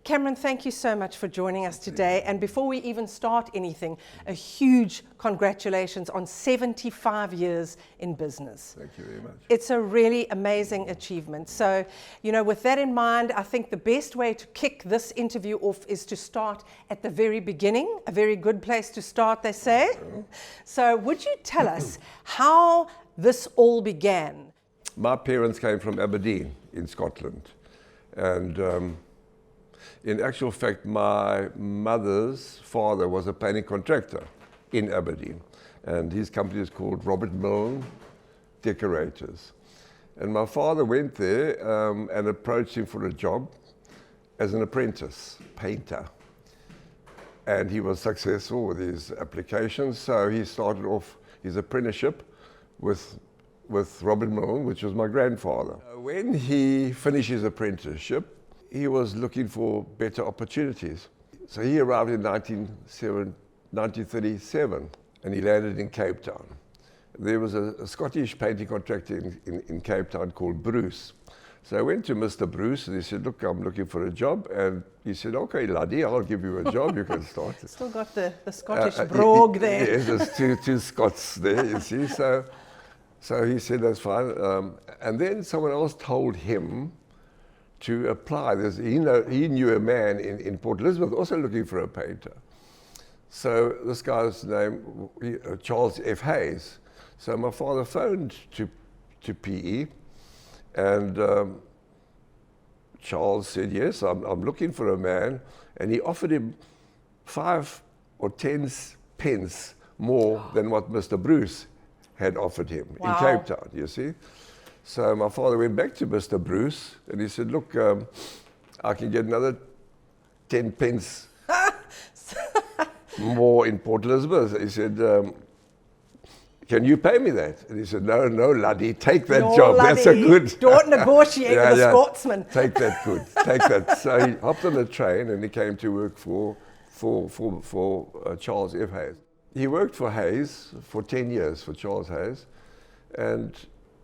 Cameron, thank you so much for joining us today. And before we even start anything, a huge congratulations on 75 years in business. Thank you very much. It's a really amazing achievement. So, with that in mind, I think the best way to kick this interview off is to start at the very beginning. A very good place to start, they say. So would you tell us how this all began? My parents came from Aberdeen in Scotland. And in actual fact, my mother's father was a painting contractor in Aberdeen. And his company is called Robert Milne Decorators. And my father went there and approached him for a job as an apprentice painter. And he was successful with his applications, so he started off his apprenticeship with Robert Milne, which was my grandfather. When he finished his apprenticeship, he was looking for better opportunities. So he arrived in 1937, and he landed in Cape Town. There was a Scottish painting contractor in Cape Town called Bruce. So I went to Mr. Bruce and he said, look, I'm looking for a job. And he said, okay, laddie, I'll give you a job, you can start. Still got the Scottish brogue there. Yes, there's two Scots there, you see. So he said, that's fine. And then someone else told him to apply. He knew a man in Port Elizabeth also looking for a painter. So this guy's name, Charles F. Hayes. So my father phoned to PE. And Charles said, yes, I'm looking for a man. And he offered him 5 or 10 pence more than what Mr. Bruce had offered him in Cape Town, you see. So my father went back to Mr. Bruce and he said, look, I can get another 10 pence more in Port Elizabeth. He said, can you pay me that? And he said, no, laddie, take that job. Laddie, that's a good. Don't negotiate with a Scotsman. Take that good. Take that. So he hopped on the train and he came to work for Charles F. Hayes. He worked for Hayes for 10 years, for Charles Hayes, and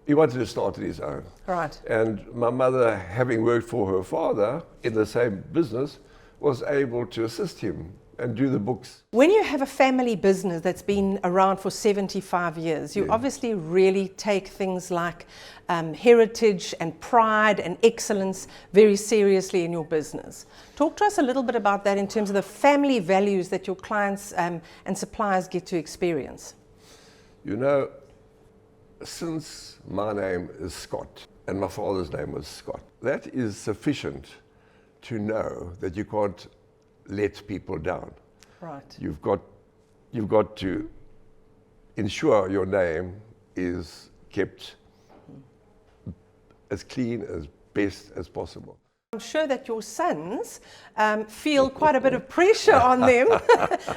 he wanted to start on his own. Right. And my mother, having worked for her father in the same business, was able to assist him and do the books. When you have a family business that's been around for 75 years, you obviously really take things like heritage and pride and excellence very seriously in your business. Talk to us a little bit about that in terms of the family values that your clients and suppliers get to experience. Since my name is Scott and my father's name was Scott, that is sufficient to know that you can't let people down. Right. You've got to ensure your name is kept as clean as best as possible. I'm sure that your sons feel quite a bit of pressure on them,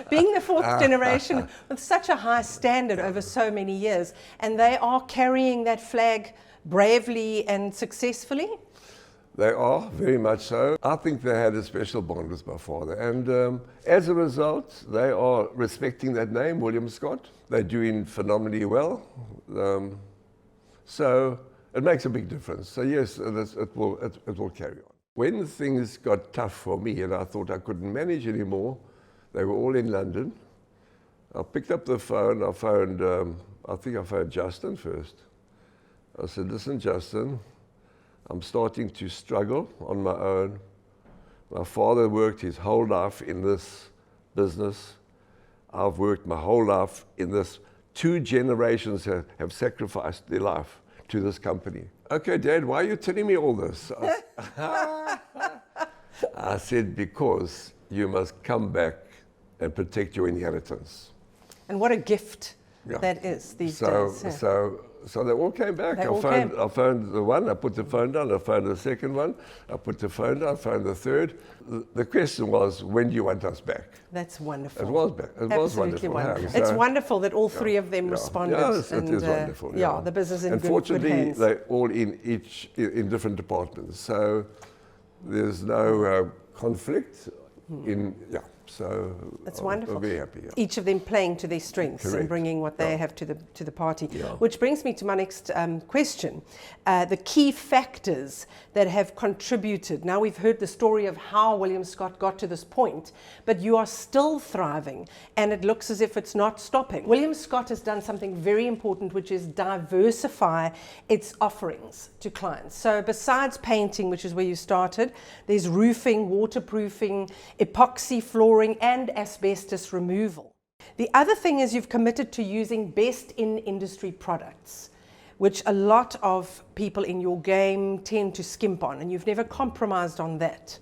being the 4th generation with such a high standard over so many years, and they are carrying that flag bravely and successfully. They are, very much so. I think they had a special bond with my father. And as a result, they are respecting that name, William Scott. They're doing phenomenally well. So it makes a big difference. So yes, it will carry on. When things got tough for me and I thought I couldn't manage anymore, they were all in London. I picked up the phone. I think I phoned Justin first. I said, listen, Justin, I'm starting to struggle on my own. My father worked his whole life in this business. I've worked my whole life in this. 2 generations have sacrificed their life to this company. Okay, Dad, why are you telling me all this? I said, because you must come back and protect your inheritance. And what a gift that is these days. So they all came back. I phoned the one, I put the phone down, I phoned the second one, I put the phone down, I phoned the third. The question was, when do you want us back? That's wonderful. It was back. It was wonderful. It's wonderful that all 3 of them responded. Yes, it is wonderful. Yeah, the business in good hands. Unfortunately, they're all in different departments. So there's no conflict in, So that's I'm wonderful. very happy. Yeah. Each of them playing to their strengths Correct. and bringing what they have to the party. Yeah. Which brings me to my next question. The key factors that have contributed. Now we've heard the story of how William Scott got to this point, but you are still thriving and it looks as if it's not stopping. William Scott has done something very important, which is diversify its offerings to clients. So besides painting, which is where you started, there's roofing, waterproofing, epoxy flooring, and asbestos removal. The other thing is you've committed to using best in industry products, which a lot of people in your game tend to skimp on, and you've never compromised on that.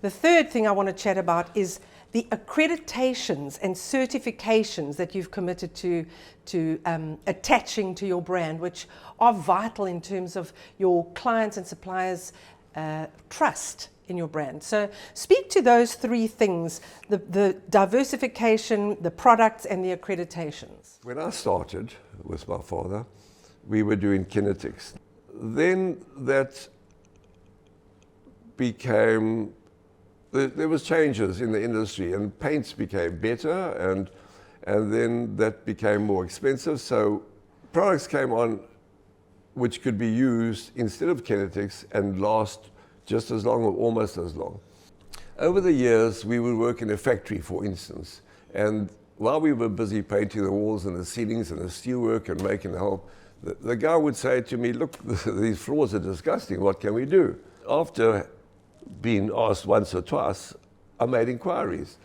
The third thing I want to chat about is the accreditations and certifications that you've committed to attaching to your brand, which are vital in terms of your clients and suppliers' trust in your brand. So speak to those three things, the diversification, the products, and the accreditations. When I started with my father, we were doing kinetics. Then that became, there was changes in the industry and paints became better and then that became more expensive. So products came on which could be used instead of kinetics and last just as long or almost as long. Over the years, we would work in a factory, for instance, and while we were busy painting the walls and the ceilings and the steelwork and making the whole, the guy would say to me, look, these floors are disgusting, what can we do? After being asked once or twice, I made inquiries.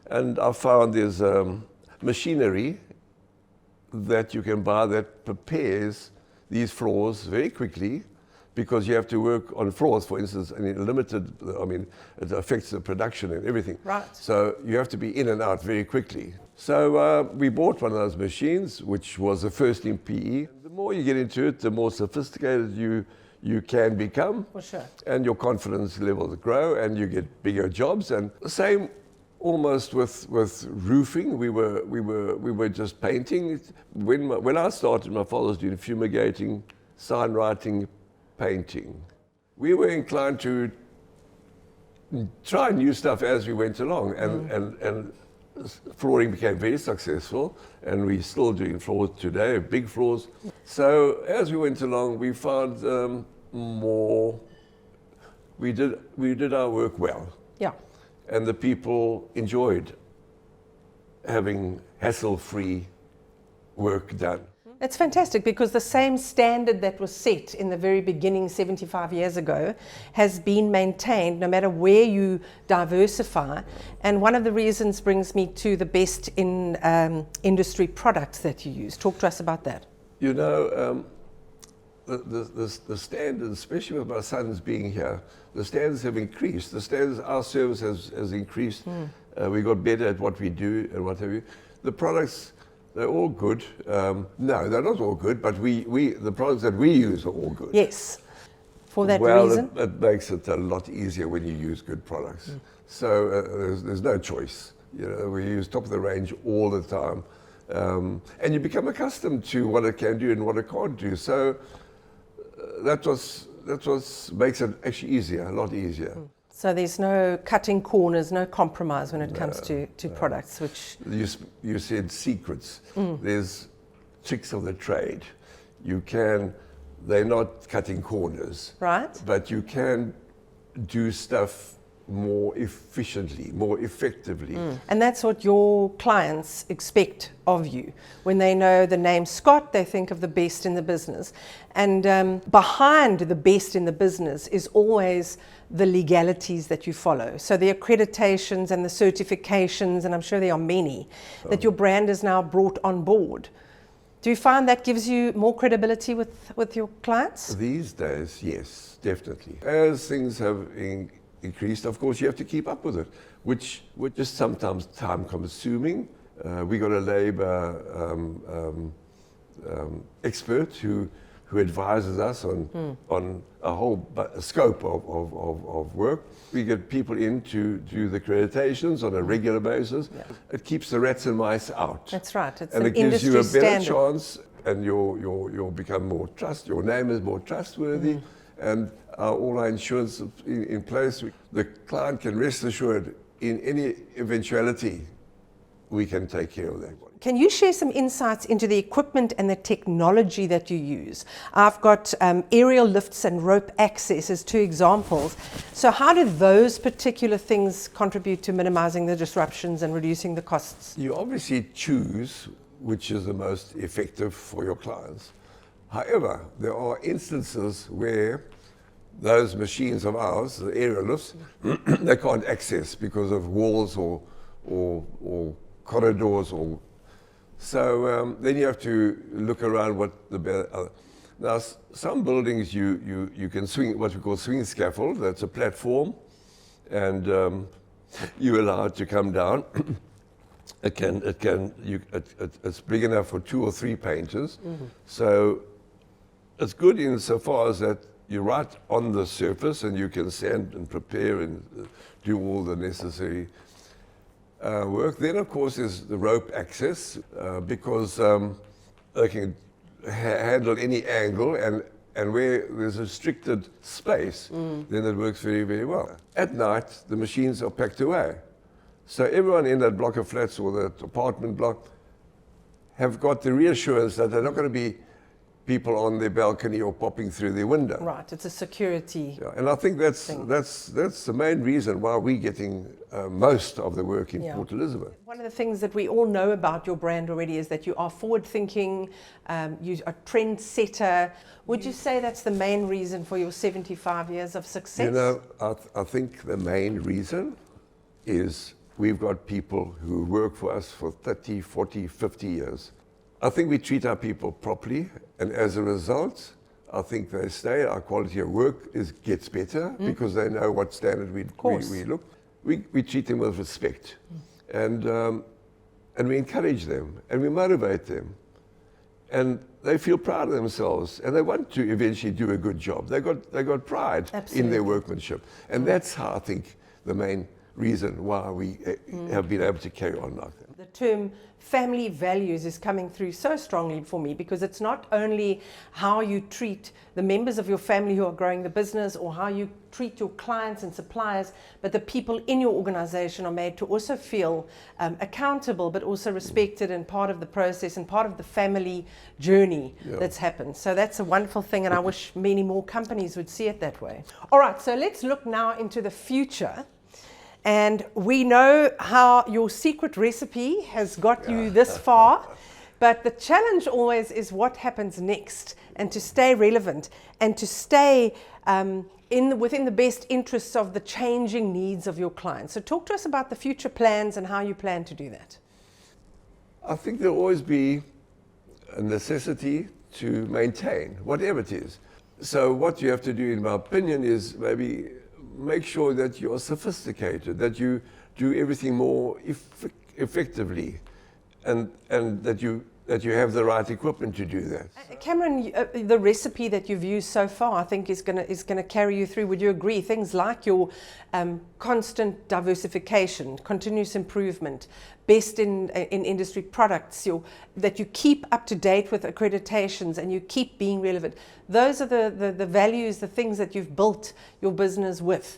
And I found there's machinery that you can buy that prepares these floors very quickly, because you have to work on floors, for instance, and in limited, I mean, it affects the production and everything. Right. So you have to be in and out very quickly. So we bought one of those machines, which was the first in PE. The more you get into it, the more sophisticated you can become. For sure. And your confidence levels grow and you get bigger jobs. And the same almost with roofing. We were just painting. When I started, my father was doing fumigating, sign writing, painting. We were inclined to try new stuff as we went along, and flooring became very successful, and we're still doing floors today, big floors. So as we went along, we found more. We did our work well. Yeah. And the people enjoyed having hassle-free work done. It's fantastic because the same standard that was set in the very beginning 75 years ago has been maintained no matter where you diversify. And one of the reasons brings me to the best in industry products that you use. Talk to us about that. You know, the standards, especially with my sons being here, the standards have increased. The standards, our service has increased. We got better at what we do and what have you. The products, they're all good. No, they're not all good, but the products that we use are all good. Yes. For that reason? Well, it makes it a lot easier when you use good products. So there's no choice. You know, we use top of the range all the time. And you become accustomed to what it can do and what it can't do. So that makes it actually easier, a lot easier. So there's no cutting corners, no compromise when it comes to products, which... You said secrets. There's tricks of the trade. They're not cutting corners. Right. But you can do stuff more efficiently, more effectively. And that's what your clients expect of you. When they know the name Scott, they think of the best in the business. And behind the best in the business is always the legalities that you follow. So the accreditations and the certifications, and I'm sure there are many, that your brand is now brought on board. Do you find that gives you more credibility with your clients? These days, yes, definitely. As things have increased, of course, you have to keep up with it, which is sometimes time-consuming. We got a labour expert who advises us on a whole scope of work. We get people in to do the accreditations on a regular basis. Yeah. It keeps the rats and mice out. That's right. It's and an it gives you a better standard. chance, and you'll become more your name is more trustworthy, and all our insurance in place. The client can rest assured in any eventuality, we can take care of that. Can you share some insights into the equipment and the technology that you use? I've got aerial lifts and rope access as two examples. So how do those particular things contribute to minimizing the disruptions and reducing the costs? You obviously choose which is the most effective for your clients. However, there are instances where those machines of ours, the aerial lifts, they can't access because of walls or corridors or so then you have to look around what the now some buildings you can swing what we call swing scaffold. That's a platform, and you allow it to come down. It's big enough for 2 or 3 painters. Mm-hmm. So it's good insofar as that you're right on the surface and you can sand and prepare and do all the necessary work. Then, of course, is the rope access because they can handle any angle, and where there's a restricted space, then it works very, very well. At night, the machines are packed away. So everyone in that block of flats or that apartment block have got the reassurance that they're not going to be people on their balcony or popping through their window. Right, it's a security. Yeah, and I think that's the main reason why we're getting most of the work in Port Elizabeth. One of the things that we all know about your brand already is that you are forward-thinking, you are a trend-setter. Would you say that's the main reason for your 75 years of success? You know, I think the main reason is we've got people who work for us for 30, 40, 50 years. I think we treat our people properly, and as a result, I think they stay. Our quality of work gets better because they know what standard we look. We treat them with respect, and we encourage them, and we motivate them, and they feel proud of themselves, and they want to eventually do a good job. They got pride in their workmanship, and that's how I think the main reason why we have been able to carry on like that. The term family values is coming through so strongly for me, because it's not only how you treat the members of your family who are growing the business or how you treat your clients and suppliers, but the people in your organization are made to also feel accountable, but also respected and part of the process and part of the family journey that's happened. So that's a wonderful thing, and I wish many more companies would see it that way. All right, so let's look now into the future. And we know how your secret recipe has got you this far, but the challenge always is what happens next, and to stay relevant and to stay within the best interests of the changing needs of your clients. So talk to us about the future plans and how you plan to do that. I think there'll always be a necessity to maintain, whatever it is. So what you have to do, in my opinion, is maybe make sure that you're sophisticated, that you do everything more effectively, and that you have the right equipment to do that. Cameron, the recipe that you've used so far, I think is going to carry you through. Would you agree? Things like your constant diversification, continuous improvement, best in industry products, that you keep up to date with accreditations and you keep being relevant. Those are the values, the things that you've built your business with.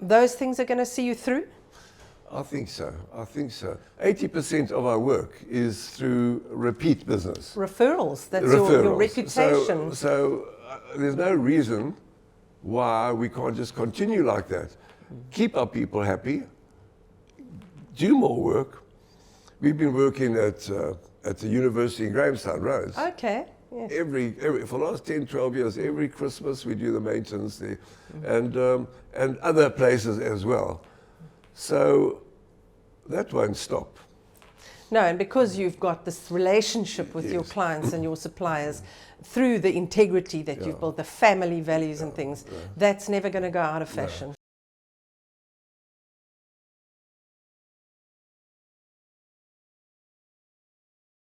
Those things are going to see you through? I think so. 80% of our work is through repeat business. Referrals, that's your reputation. So there's no reason why we can't just continue like that. Keep our people happy, do more work. We've been working at the university in Grahamstown Roads. Okay. Yeah. Every for the last 10, 12 years, every Christmas we do the maintenance there, and other places as well. So that won't stop. No, and because you've got this relationship with your clients and your suppliers through the integrity that you've built, the family values and things, that's never going to go out of fashion.